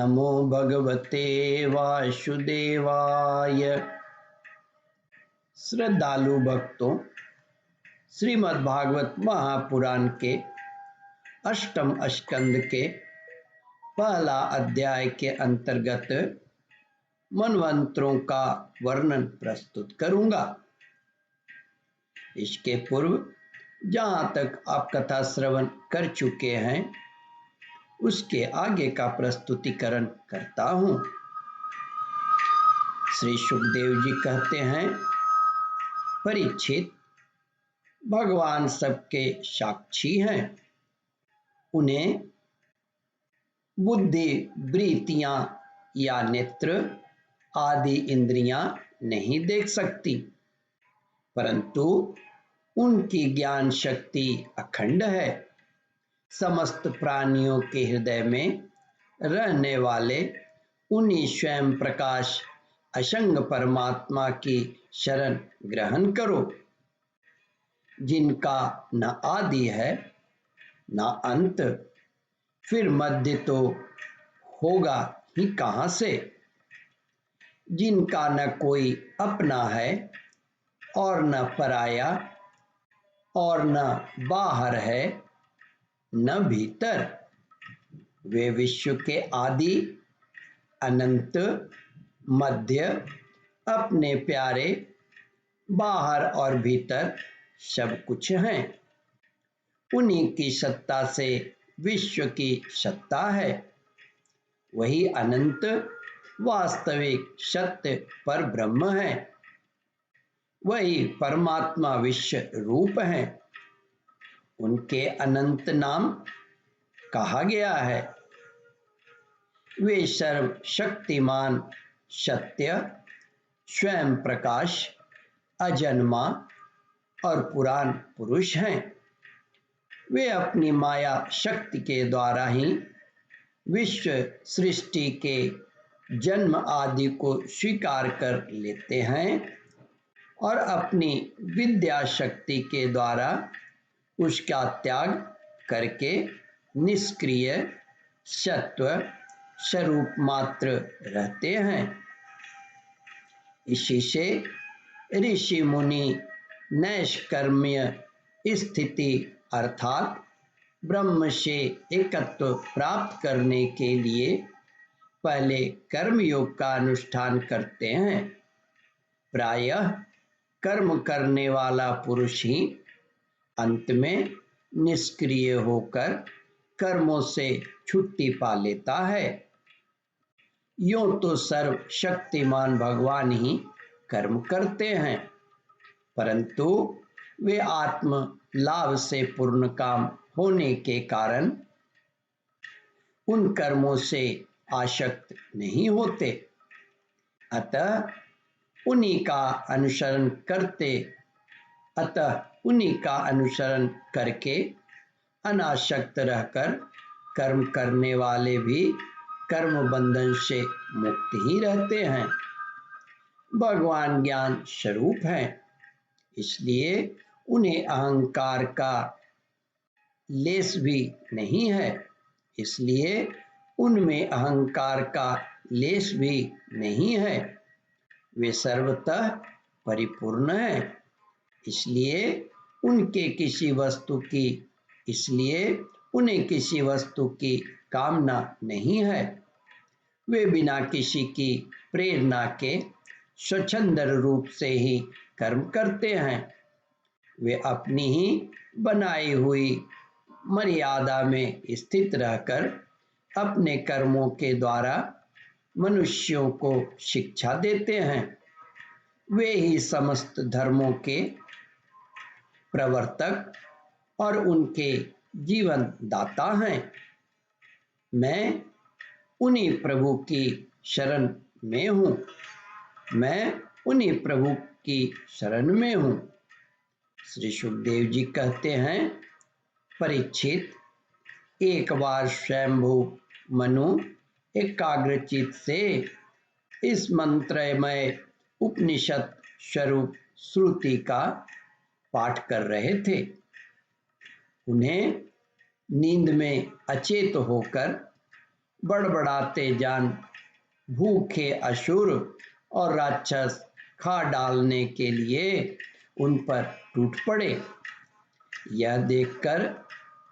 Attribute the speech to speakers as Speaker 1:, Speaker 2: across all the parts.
Speaker 1: नमो भगवते वासुदेवाय। श्रद्धालु भक्तों, श्रीमद् भागवत महापुराण के अष्टम स्कंद के पहला अध्याय के अंतर्गत मनवंतरों का वर्णन प्रस्तुत करूंगा। इसके पूर्व जहां तक आप कथा श्रवण कर चुके हैं उसके आगे का प्रस्तुतिकरण करता हूं। श्री सुखदेव जी कहते हैं, परीक्षित, भगवान सबके साक्षी हैं। उन्हें बुद्धि, वृत्तियां या नेत्र आदि इंद्रियां नहीं देख सकती, परंतु उनकी ज्ञान शक्ति अखंड है। समस्त प्राणियों के हृदय में रहने वाले उन्हीं स्वयं प्रकाश असंग परमात्मा की शरण ग्रहण करो, जिनका न आदि है न अंत, फिर मध्य तो होगा ही कहां से, जिनका न कोई अपना है और न पराया, और न बाहर है न भीतर। वे विश्व के आदि, अनंत, मध्य, अपने प्यारे, बाहर और भीतर सब कुछ हैं। उन्हीं की सत्ता से विश्व की सत्ता है। वही अनंत वास्तविक सत्य पर ब्रह्म है। वही परमात्मा विश्व रूप है। उनके अनंत नाम कहा गया है। वे सर्वशक्तिमान, सत्य, स्वयं प्रकाश, अजन्मा और पुराण पुरुष हैं। वे अपनी माया शक्ति के द्वारा ही विश्व सृष्टि के जन्म आदि को स्वीकार कर लेते हैं और अपनी विद्या शक्ति के द्वारा उसका त्याग करके निष्क्रिय सत्व स्वरूप मात्र रहते हैं। इसी से ऋषि मुनि नैष्कर्म्य स्थिति अर्थात ब्रह्म से एकत्व प्राप्त करने के लिए पहले कर्मयोग का अनुष्ठान करते हैं। प्रायः कर्म करने वाला पुरुष ही अंत में निष्क्रिय होकर कर्मों से छुट्टी पा लेता है। यूं तो सर्वशक्तिमान भगवान ही कर्म करते हैं, परंतु वे आत्म लाभ से पूर्ण काम होने के कारण उन कर्मों से आसक्त नहीं होते। अतः उन्हीं का अनुसरण करके अनासक्त रहकर कर्म करने वाले भी कर्म बंधन से मुक्त ही रहते हैं। भगवान ज्ञान स्वरूप हैं, इसलिए उन्हें अहंकार का लेश भी नहीं है। इसलिए उनमें अहंकार का लेश भी नहीं है। वे सर्वतः परिपूर्ण हैं, इसलिए उन्हें किसी वस्तु की कामना नहीं है। वे बिना किसी की प्रेरणा के स्वच्छंद रूप से ही कर्म करते हैं। वे अपनी ही बनाई हुई मर्यादा में स्थित रहकर अपने कर्मों के द्वारा मनुष्यों को शिक्षा देते हैं। वे ही समस्त धर्मों के प्रवर्तक और उनके जीवन दाता हैं। मैं उन्हीं प्रभु की शरण में हूँ। श्री सुखदेव जी कहते हैं, परीक्षित, एक बार स्वयंभू मनु एकाग्रचित से इस मंत्रमय उपनिषद स्वरूप श्रुति का पाठ कर रहे थे। उन्हें नींद में अचेत होकर बड़बड़ाते जान भूखे असुर और राक्षस खा डालने के लिए उन पर टूट पड़े। यह देखकर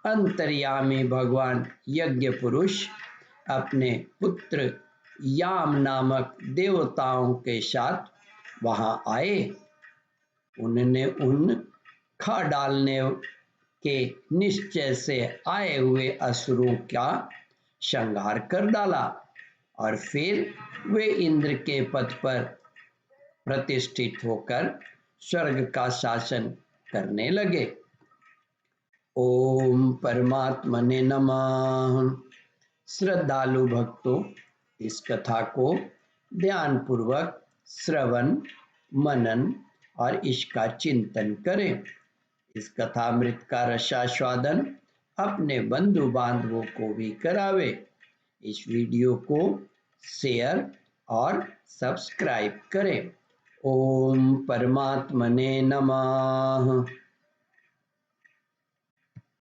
Speaker 1: अंतर्यामी भगवान यज्ञ पुरुष अपने पुत्र याम नामक देवताओं के साथ वहां आए। उन्होंने उन खा डालने के निश्चय से आए हुए असुरों का संहार कर डाला और फिर वे इंद्र के पद पर प्रतिष्ठित होकर स्वर्ग का शासन करने लगे। ओम परमात्मने नमः। श्रद्धालु भक्तों, इस कथा को ध्यान पूर्वक श्रवण, मनन और इसका चिंतन करें। इस कथामृत का रसास्वादन अपने बंधु बांधवों को भी करावे। इस वीडियो को शेयर और सब्सक्राइब करें। ओम परमात्मने नमः।